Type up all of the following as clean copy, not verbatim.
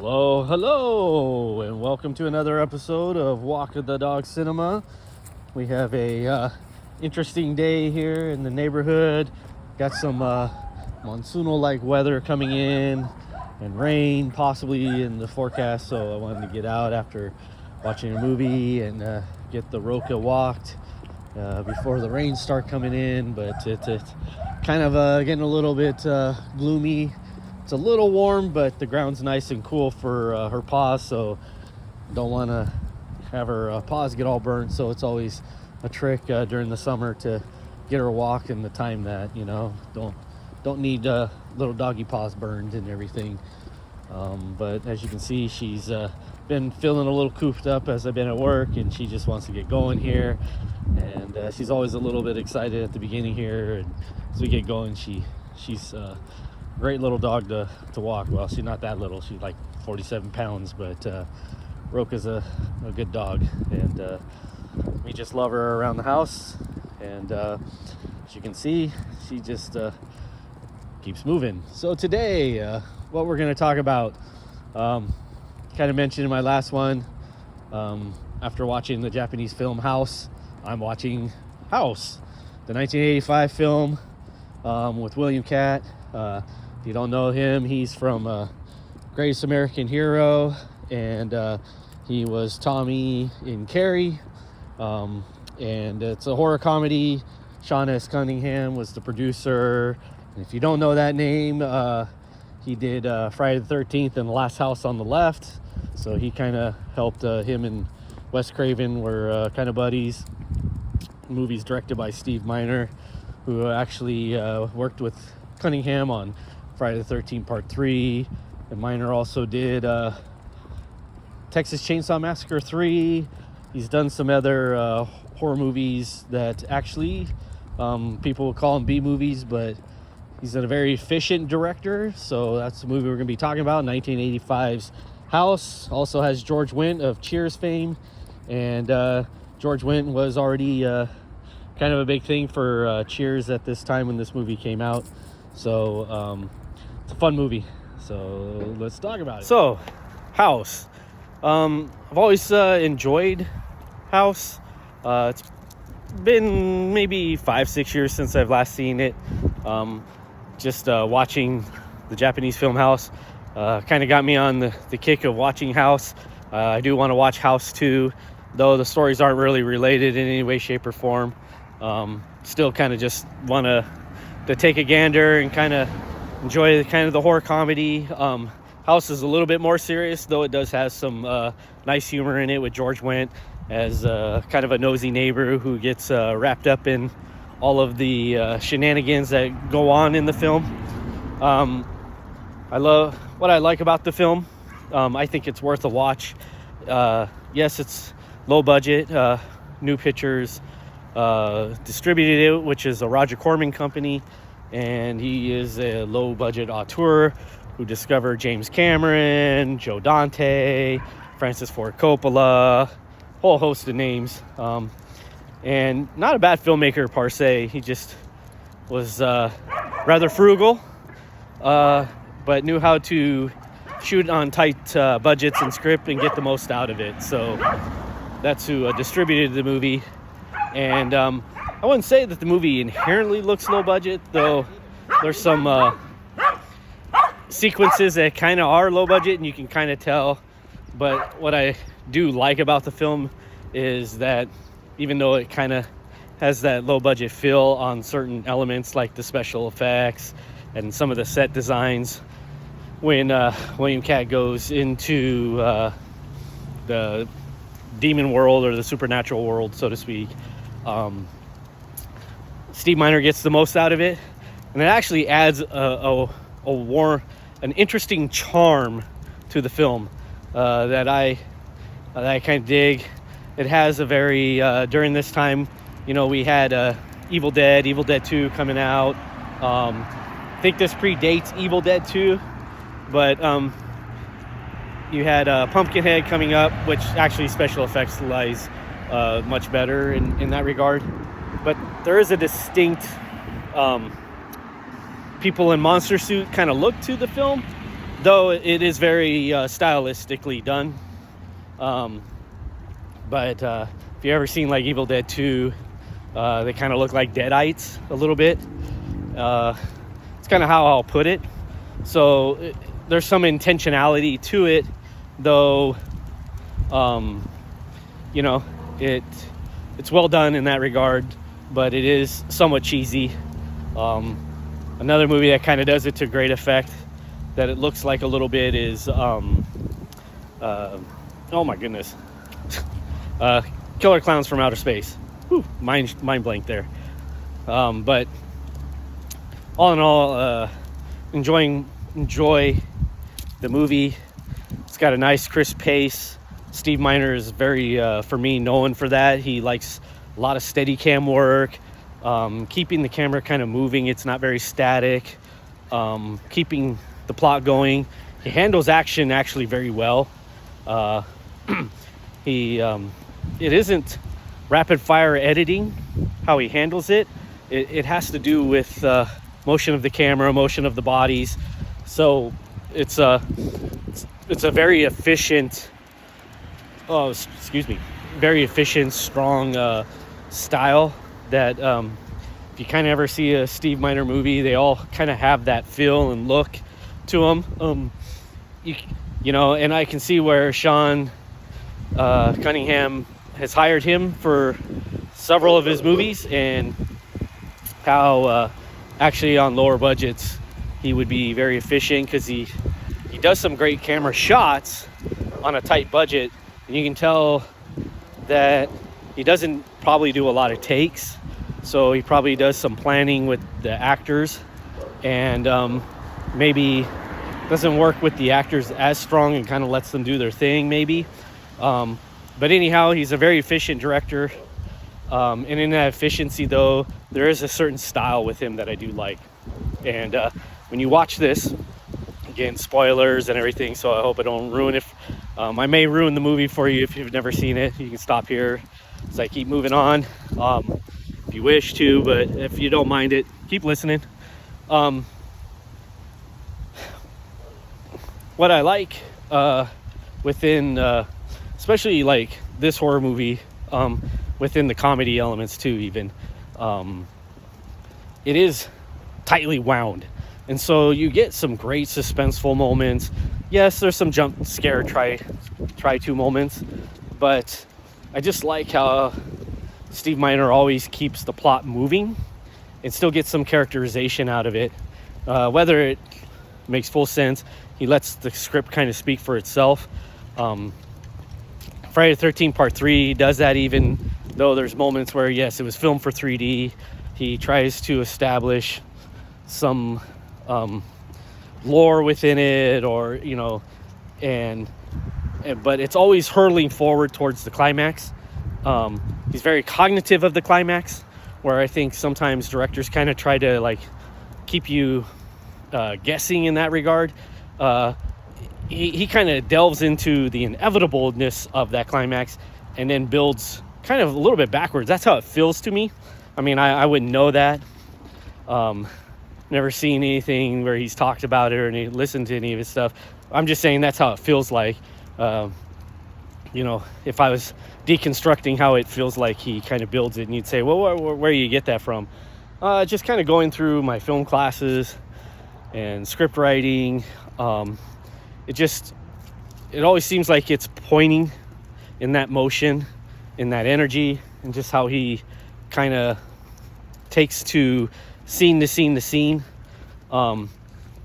Hello, hello, and welcome to another episode of Walk of the Dog Cinema. We have a interesting day here in the neighborhood. Got some monsoonal-like weather coming in and rain possibly in the forecast, so I wanted to get out after watching a movie and get the Roca walked before the rain start coming in, but it's kind of getting a little bit gloomy. It's a little warm, but the ground's nice and cool for her paws, so don't want to have her paws get all burned. So it's always a trick during the summer to get her walk in the time that, don't need little doggy paws burned and everything. But as you can see, she's been feeling a little cooped up as I've been at work, and she just wants to get going here. And she's always a little bit excited at the beginning here, and as we get going, she's great little dog to walk. Well, she's not that little, she's like 47 pounds, but Roca's a good dog, and we just love her around the house. And as you can see, she just keeps moving. So today, what we're going to talk about, kind of mentioned in my last one, after watching the Japanese film House, I'm watching House, the 1985 film with William Katt. If you don't know him, he's from Greatest American Hero, and he was Tommy in Carrie, and it's a horror comedy. Sean S. Cunningham was the producer, and if you don't know that name, he did Friday the 13th and The Last House on the Left, so he kind of helped. Him and Wes Craven were kind of buddies. The movie's directed by Steve Miner, who actually worked with Cunningham on Friday the 13th Part 3, and Miner also did Texas Chainsaw Massacre 3. He's done some other horror movies that actually people will call them B movies, but he's a very efficient director, so that's the movie we're going to be talking about, 1985's House. Also has George Wendt of Cheers fame, and George Wendt was already kind of a big thing for Cheers at this time when this movie came out. So it's a fun movie, so let's talk about it. So House, I've always enjoyed House. It's been maybe 5-6 years since I've last seen it. Just watching the Japanese film House kind of got me on the kick of watching House. I do want to watch House 2, though the stories aren't really related in any way, shape, or form. Still kind of just want to take a gander and kind of enjoy the horror comedy. House is a little bit more serious, though it does have some nice humor in it, with George Wendt as kind of a nosy neighbor who gets wrapped up in all of the shenanigans that go on in the film. I love what I like about the film. I think it's worth a watch. Yes, it's low budget. New Pictures distributed it, which is a Roger Corman company, and he is a low budget auteur who discovered James Cameron, Joe Dante, Francis Ford Coppola, whole host of names, and not a bad filmmaker per se. He just was rather frugal, but knew how to shoot on tight budgets and script and get the most out of it. So that's who distributed the movie. And I wouldn't say that the movie inherently looks low budget, though there's some sequences that kind of are low budget and you can kind of tell. But what I do like about the film is that even though it kind of has that low budget feel on certain elements like the special effects and some of the set designs, when William Katt goes into the demon world or the supernatural world, so to speak, Steve Miner gets the most out of it, and it actually adds an interesting charm to the film that I kind of dig. It has a very during this time, we had Evil Dead 2 coming out. I think this predates Evil Dead 2, but you had Pumpkinhead coming up, which actually special effects lies much better in that regard. But there is a distinct people in monster suit kind of look to the film though it is very stylistically done. But if you ever seen like Evil Dead 2, they kind of look like Deadites a little bit. It's kind of how I'll put it. So there's some intentionality to it, though. It's well done in that regard, but it is somewhat cheesy. Another movie that kind of does it to great effect, that it looks like a little bit, is oh my goodness, Killer Clowns from Outer Space. Whew, mind blank there. But all in all, enjoy the movie. It's got a nice crisp pace. Steve Miner is very, for me, known for that. He likes a lot of steady cam work, keeping the camera kind of moving. It's not very static, keeping the plot going. He handles action actually very well. It isn't rapid fire editing how he handles it. It has to do with motion of the camera, motion of the bodies. So it's a very efficient, very efficient, strong style that if you kind of ever see a Steve Miner movie, they all kind of have that feel and look to them. And I can see where Sean Cunningham has hired him for several of his movies, and how actually on lower budgets he would be very efficient, because he does some great camera shots on a tight budget, and you can tell that he doesn't probably do a lot of takes, so he probably does some planning with the actors, and maybe doesn't work with the actors as strong and kind of lets them do their thing maybe. But anyhow, he's a very efficient director, and in that efficiency, though, there is a certain style with him that I do like. And when you watch this, again, spoilers and everything, so I hope I don't ruin it. I may ruin the movie for you if you've never seen it. You can stop here as I keep moving on, if you wish to, but if you don't mind it, keep listening. What I like within, especially like this horror movie, within the comedy elements too, even, it is tightly wound, and so you get some great suspenseful moments. Yes, there's some jump scare try to moments, but I just like how Steve Miner always keeps the plot moving and still gets some characterization out of it, whether it makes full sense. He lets the script kind of speak for itself. Friday the 13th Part 3 does that, even though there's moments where, yes, it was filmed for 3D. He tries to establish some lore within it, or, but it's always hurtling forward towards the climax. He's very cognitive of the climax, where I think sometimes directors kind of try to like keep you guessing in that regard. He kind of delves into the inevitableness of that climax and then builds kind of a little bit backwards. That's how it feels to me. I mean, I wouldn't know that. Never seen anything where he's talked about it or listened to any of his stuff. I'm just saying that's how it feels like. If I was deconstructing how it feels like he kind of builds it, and you'd say, well, where do you get that from? Just kind of going through my film classes and script writing. It always seems like it's pointing in that motion, in that energy, and just how he kind of takes to scene to scene to scene.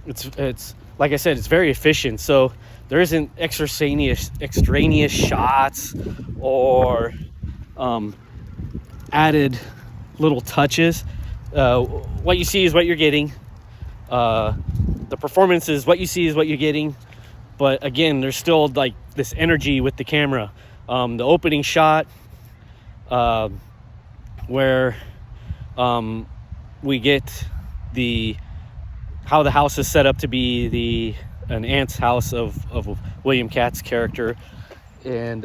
It's like I said, it's very efficient. So there isn't extraneous shots or added little touches. What you see is what you're getting. The performance is what you see is what you're getting. But again, there's still like this energy with the camera. The opening shot, where we get how the house is set up to be an aunt's house of William Katt's character, and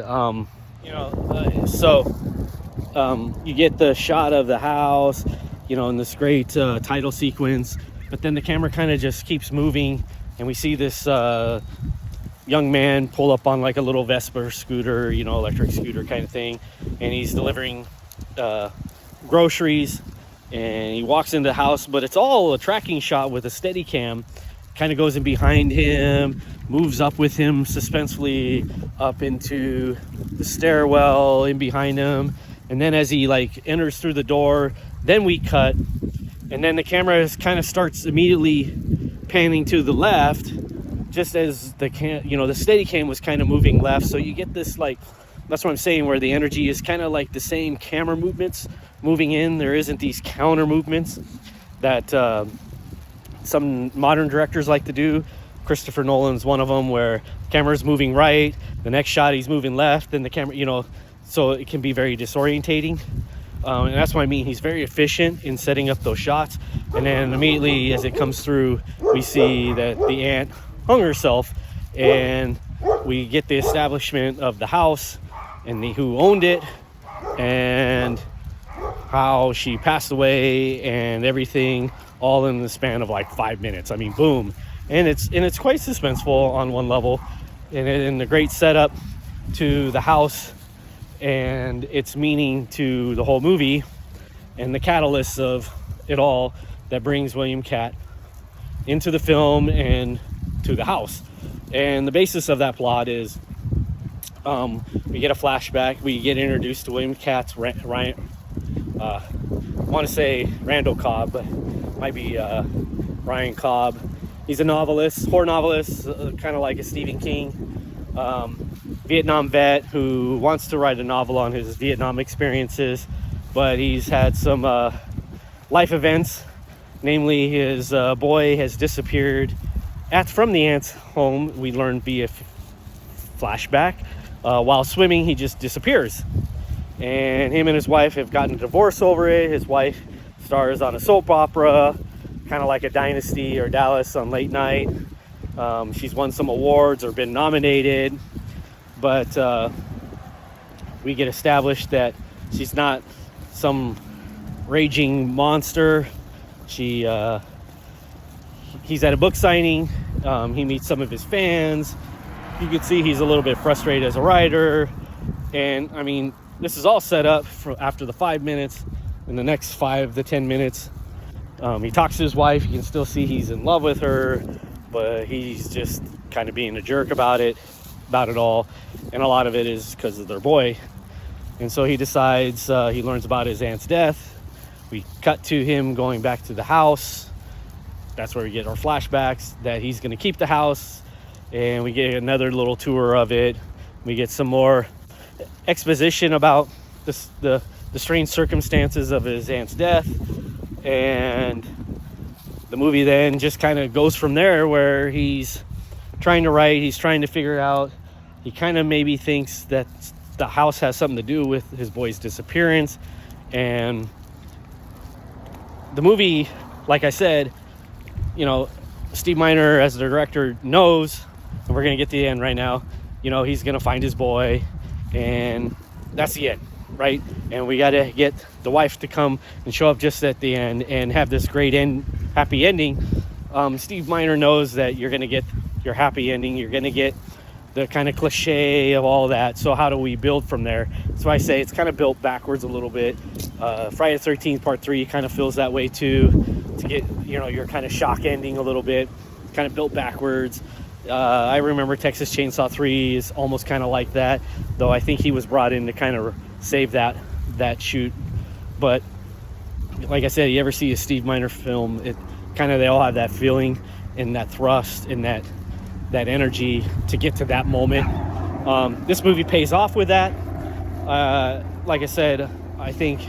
you get the shot of the house, in this great title sequence, but then the camera kind of just keeps moving and we see this young man pull up on like a little Vespa scooter, electric scooter kind of thing, and he's delivering groceries, and he walks into the house, but it's all a tracking shot with a steady cam, kind of goes in behind him, moves up with him suspensefully up into the stairwell in behind him, and then as he like enters through the door, then we cut, and then the camera kind of starts immediately panning to the left, just as the steady cam was kind of moving left. So you get this, like, that's what I'm saying, where the energy is kind of like the same camera movements moving in. There isn't these counter movements that some modern directors like to do. Christopher Nolan's one of them, where camera's moving right, the next shot he's moving left, and the camera, so it can be very disorientating. And that's what I mean. He's very efficient in setting up those shots. And then immediately as it comes through, we see that the aunt hung herself, and we get the establishment of the house and who owned it and how she passed away and everything, all in the span of like 5 minutes. I mean, boom. And it's quite suspenseful on one level, and a great setup to the house and its meaning to the whole movie, and the catalyst of it all that brings William Katt into the film and to the house. And the basis of that plot is we get a flashback. We get introduced to William Katt's I want to say Randall Cobb, but might be Ryan Cobb. He's a novelist, horror novelist, kind of like a Stephen King. Vietnam vet who wants to write a novel on his Vietnam experiences, but he's had some life events. Namely, his boy has disappeared from the aunt's home. We learn via flashback. While swimming, he just disappears. And him and his wife have gotten a divorce over it. His wife stars on a soap opera, kind of like a Dynasty or Dallas on late night. She's won some awards or been nominated, but we get established that she's not some raging monster. He's at a book signing. He meets some of his fans. You can see he's a little bit frustrated as a writer. And I mean, this is all set up for after the 5 minutes. In the next 5 to 10 minutes, he talks to his wife. You can still see he's in love with her, but he's just kind of being a jerk about it all. And a lot of it is because of their boy. And so he decides, he learns about his aunt's death. We cut to him going back to the house. That's where we get our flashbacks, that he's going to keep the house. And we get another little tour of it. We get some more exposition about the strange circumstances of his aunt's death. And the movie then just kind of goes from there, where he's trying to write, he's trying to figure out, he kind of maybe thinks that the house has something to do with his boy's disappearance. And the movie, like I said, Steve Miner as the director knows, and we're going to get to the end right now, he's going to find his boy, and that's the end, right? And we got to get the wife to come and show up just at the end and have this great happy ending. Steve Miner knows that you're going to get your happy ending. You're going to get the kind of cliche of all that. So how do we build from there? So I say it's kind of built backwards a little bit. Friday the 13th Part 3 kind of feels that way too, to get, your kind of shock ending a little bit, kind of built backwards. I remember Texas Chainsaw 3 is almost kind of like that, though I think he was brought in to kind of save that shoot. But like I said, you ever see a Steve Miner film, it kind of, they all have that feeling and that thrust and that energy to get to that moment. This movie pays off with that. Like I said, I think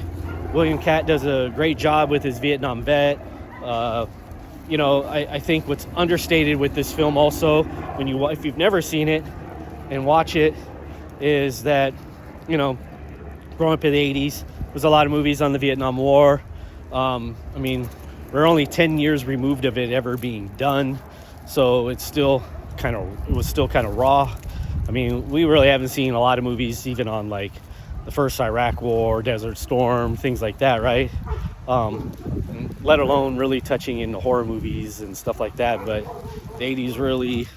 William Katt does a great job with his Vietnam vet. I think what's understated with this film also, if you've never seen it and watch it, is that, growing up in the 80s, there's a lot of movies on the Vietnam War. We're only 10 years removed of it ever being done. So it was still kind of raw. We really haven't seen a lot of movies even on like the first Iraq War, Desert Storm, things like that, right? let alone really touching into horror movies and stuff like that. But the 80s really,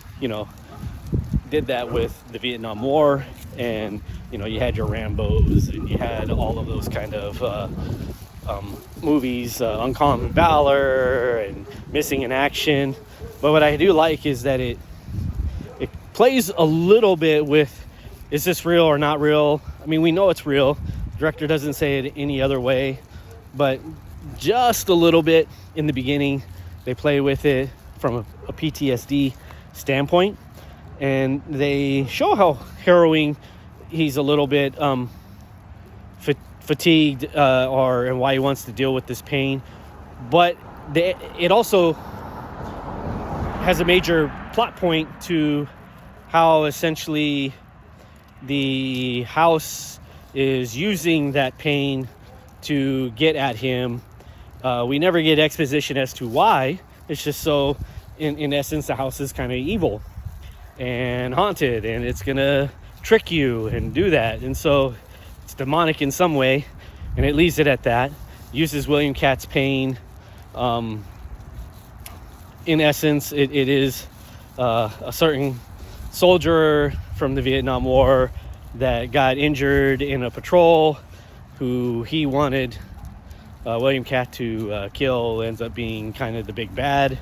did that with the Vietnam War, and you had your Rambos, and you had all of those kind of movies, Uncommon Valor and Missing in Action. But what I do like is that it plays a little bit with, is this real or not real? I mean, we know it's real. The director doesn't say it any other way, but just a little bit in the beginning, they play with it from a PTSD standpoint, and they show how harrowing he's a little bit fatigued, and why he wants to deal with this pain. But it also has a major plot point to how essentially the house is using that pain to get at him. We never get exposition as to why. It's just so, in essence, the house is kind of evil and haunted, and it's gonna trick you and do that. And so it's demonic in some way, and it leaves it at that. Uses William Katt's pain. In essence, it is a certain soldier from the Vietnam War that got injured in a patrol, who he wanted William Katt to kill, ends up being kind of the big bad.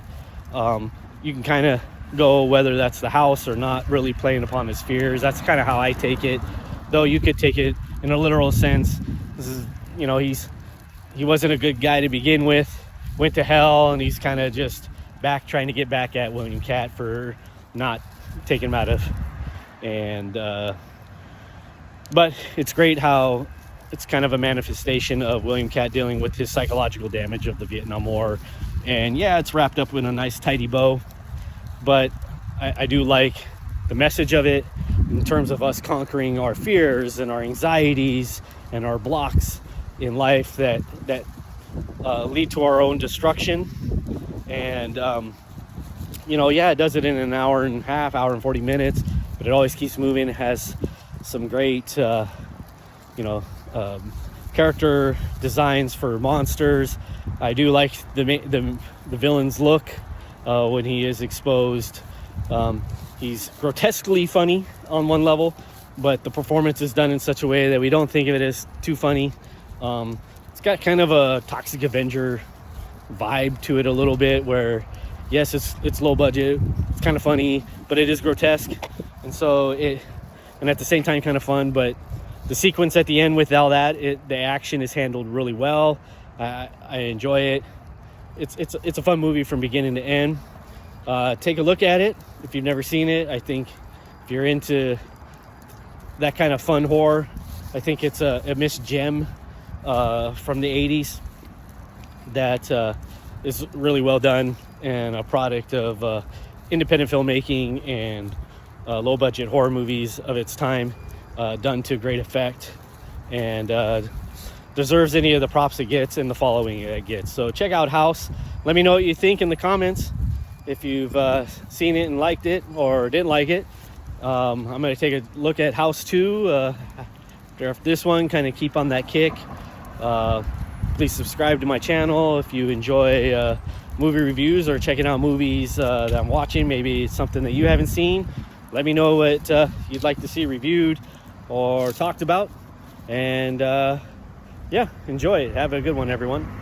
You can kind of go whether that's the house or not really playing upon his fears. That's kind of how I take it, though you could take it in a literal sense. This is, he wasn't a good guy to begin with, went to hell, and he's kind of just trying to get back at William Katt for not taking him out of. And but it's great how it's kind of a manifestation of William Katt dealing with his psychological damage of the Vietnam War. And yeah, it's wrapped up in a nice tidy bow, but I do like the message of it in terms of us conquering our fears and our anxieties and our blocks in life that lead to our own destruction. And it does it in an hour and a half, hour and 40 minutes, but it always keeps moving. It has some great character designs for monsters. I do like the villain's look when he is exposed. He's grotesquely funny on one level, but the performance is done in such a way that we don't think of it as too funny. It's got kind of a Toxic Avenger vibe to it a little bit, where yes, it's low budget, it's kind of funny, but it is grotesque, and at the same time kind of fun. But the sequence at the end with all that, the action is handled really well. I enjoy it. It's a fun movie from beginning to end. Take a look at it if you've never seen it. I think if you're into that kind of fun horror, I think it's a missed gem from the 80s that is really well done, and a product of independent filmmaking and low budget horror movies of its time, done to great effect, and deserves any of the props it gets and the following it gets. So check out House. Let me know what you think in the comments if you've seen it and liked it or didn't like it. I'm going to take a look at House 2 after this one, kind of keep on that kick. Please subscribe to my channel if you enjoy movie reviews or checking out movies that I'm watching. Maybe it's something that you haven't seen. Let me know what you'd like to see reviewed or talked about. And yeah, enjoy it. Have a good one, everyone.